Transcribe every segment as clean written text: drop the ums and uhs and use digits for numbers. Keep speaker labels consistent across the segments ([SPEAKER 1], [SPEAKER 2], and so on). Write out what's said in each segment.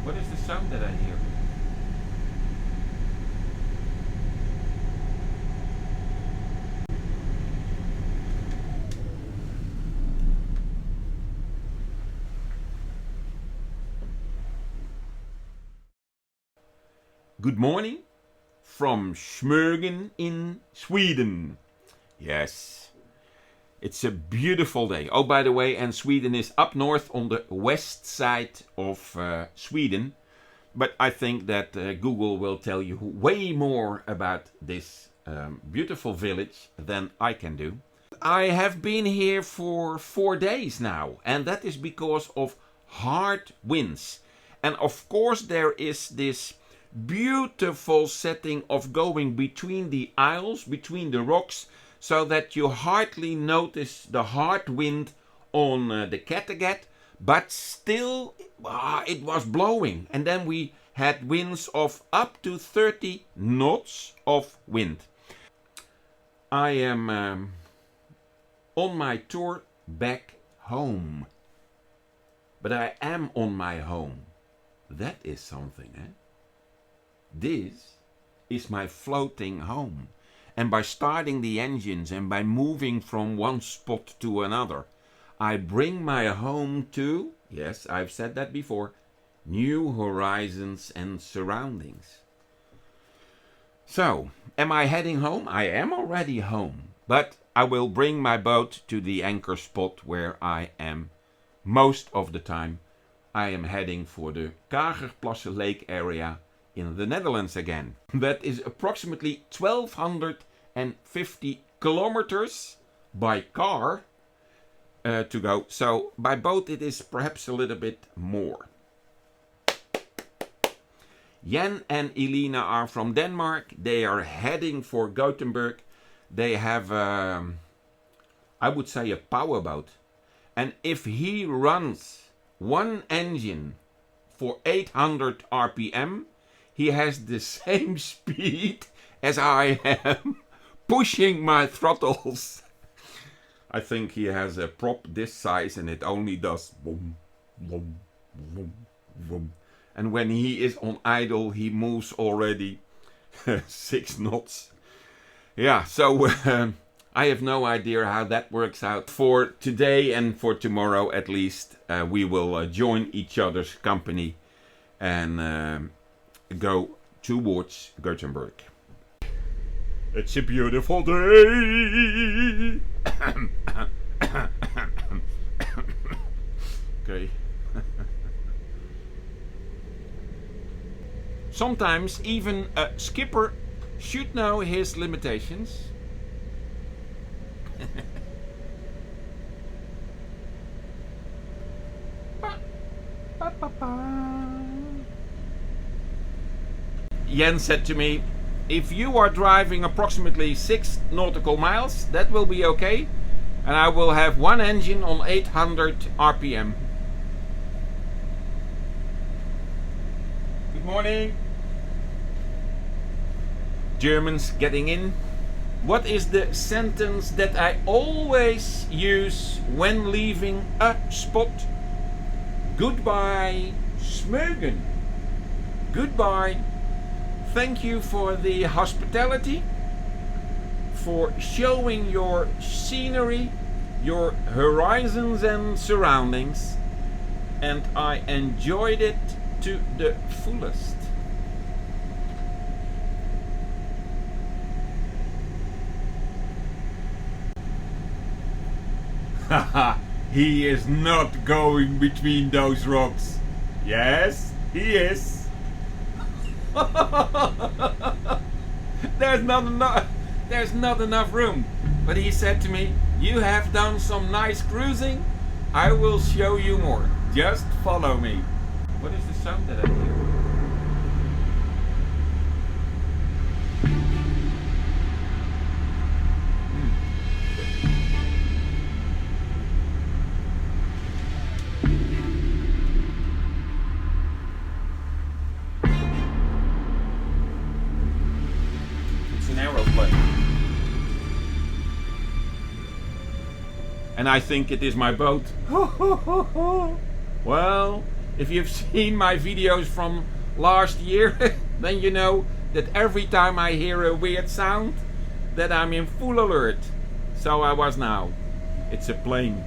[SPEAKER 1] What is the sound that I hear? Good morning from Smögen in Sweden. Yes, it's a beautiful day. Oh, by the way, and Sweden is up north on the west side of Sweden. But I think that Google will tell you way more about this beautiful village than I can do. I have been here for 4 days now, and that is because of hard winds. And of course there is this beautiful setting of going between the isles, between the rocks, so that you hardly notice the hard wind on the Kattegat, but still it was blowing. And then we had winds of up to 30 knots of wind. I am on my tour back home. But I am on my home. That is something, eh? This is my floating home. And by starting the engines and by moving from one spot to another, I bring my home to, yes, I've said that before, new horizons and surroundings. So, am I heading home? I am already home. But I will bring my boat to the anchor spot where I am most of the time. I am heading for the Kagerplassen Lake area in the Netherlands again. That is approximately 1250 kilometers by car to go. So by boat it is perhaps a little bit more. Jan and Elena are from Denmark. They are heading for Gothenburg. They have, I would say, a powerboat. And if he runs one engine for 800 RPM, he has the same speed as I am pushing my throttles. I think he has a prop this size and it only does boom, boom, boom, boom. And when he is on idle, he moves already 6 knots. Yeah, so I have no idea how that works out. For today and for tomorrow at least, we will join each other's company and go towards Gothenburg. It's a beautiful day. Okay. Sometimes even a skipper should know his limitations. Jen said to me, if you are driving approximately 6 nautical miles, that will be okay, and I will have one engine on 800 RPM. Good morning. Germans getting in. What is the sentence that I always use when leaving a spot? Goodbye, Smögen. Goodbye. Thank you for the hospitality, for showing your scenery, your horizons and surroundings, and I enjoyed it to the fullest. Haha, he is not going between those rocks. Yes, he is. There's not enough room. But he said to me, you have done some nice cruising. I will show you more. Just follow me. What is the sound that I hear? And I think it is my boat. Well, If you've seen my videos from last year, then you know that every time I hear a weird sound, that I'm in full alert. So I was now. It's a plane.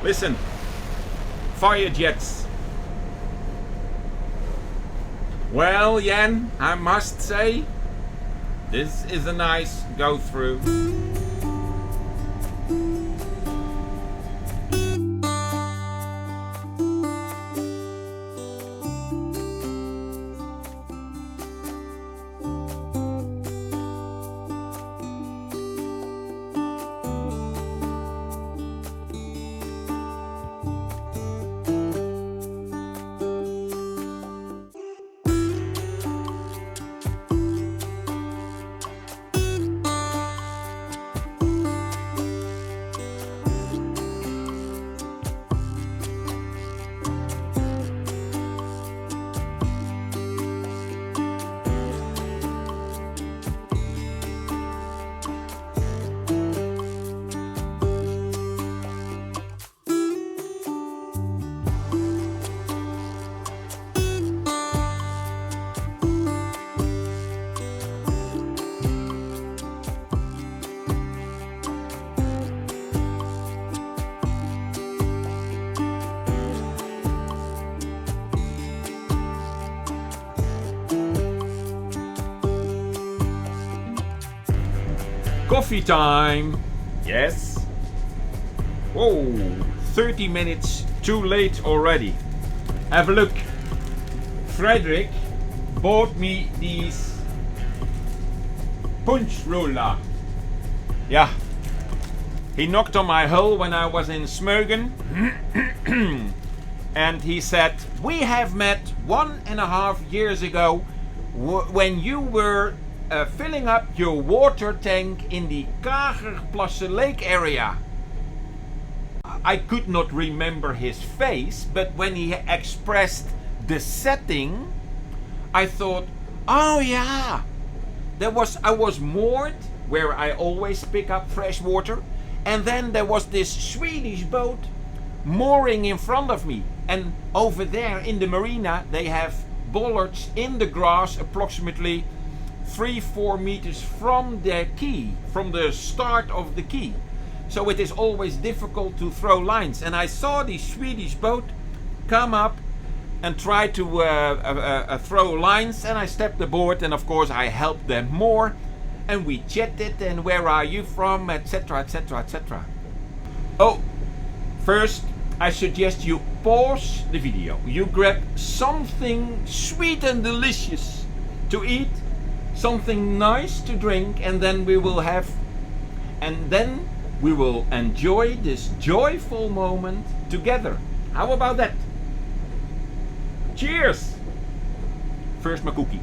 [SPEAKER 1] Listen, fire jets. Well, Jan, I must say, this is a nice go through. Coffee time! Yes? Whoa, 30 minutes too late already. Have a look. Frederick bought me these punch roller. Yeah. He knocked on my hull when I was in Smögen. And he said, we have met 1.5 years ago when you were filling up your water tank in the Kagerplassen Lake area. I could not remember his face, but when he expressed the setting, I thought, oh yeah, I was moored where I always pick up fresh water, and then there was this Swedish boat mooring in front of me, and over there in the marina they have bollards in the grass approximately 3-4 meters from the quay, from the start of the quay. So it is always difficult to throw lines. And I saw the Swedish boat come up and try to throw lines, and I stepped aboard, and of course I helped them more, and we chatted, and where are you from, etc, etc, etc. Oh, first I suggest you pause the video. You grab something sweet and delicious to eat, something nice to drink, and then we will enjoy this joyful moment together. How about that? Cheers! First my cookie.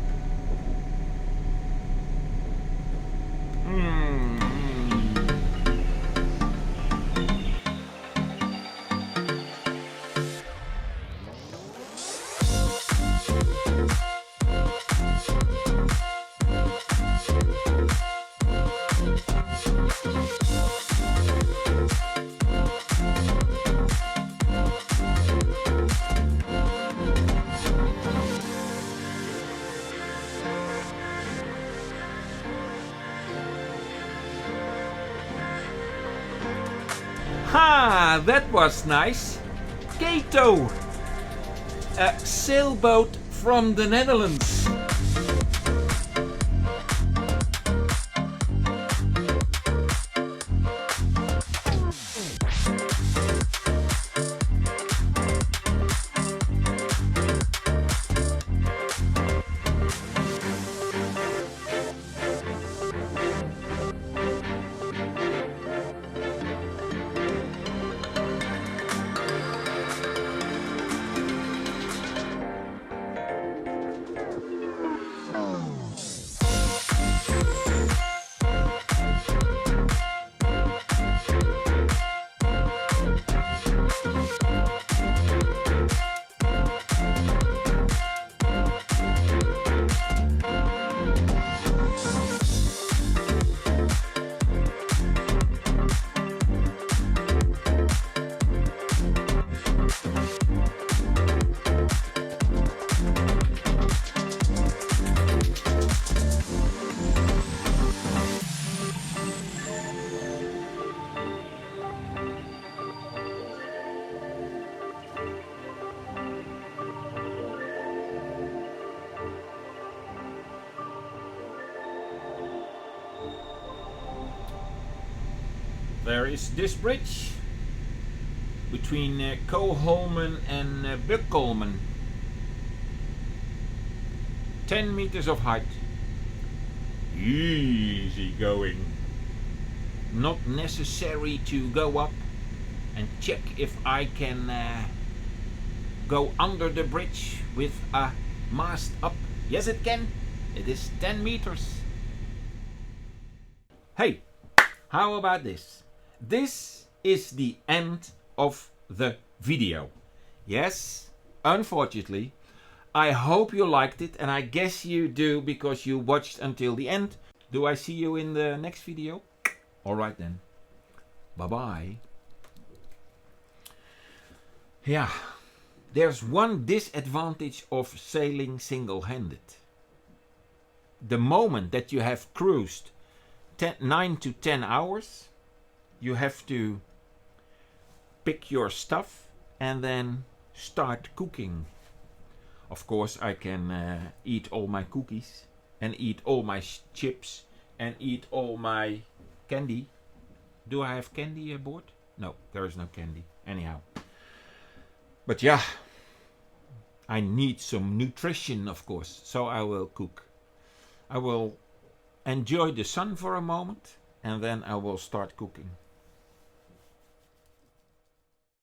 [SPEAKER 1] Ha, that was nice. e02, a sailboat from the Netherlands. There is this bridge between Koholmen and Björkö. 10 meters of height. Easy going. Not necessary to go up and check if I can go under the bridge with a mast up. Yes, it can. It is 10 meters. Hey, how about this? This is the end of the video. Yes, unfortunately. I hope you liked it, and I guess you do because you watched until the end. Do I see you in the next video? Alright then. Bye bye. Yeah, there's one disadvantage of sailing single-handed. The moment that you have cruised 9 to 10 hours, you have to pick your stuff and then start cooking. Of course, I can eat all my cookies and eat all my chips and eat all my candy. Do I have candy aboard? No, there is no candy. Anyhow. But yeah, I need some nutrition, of course, so I will cook. I will enjoy the sun for a moment and then I will start cooking.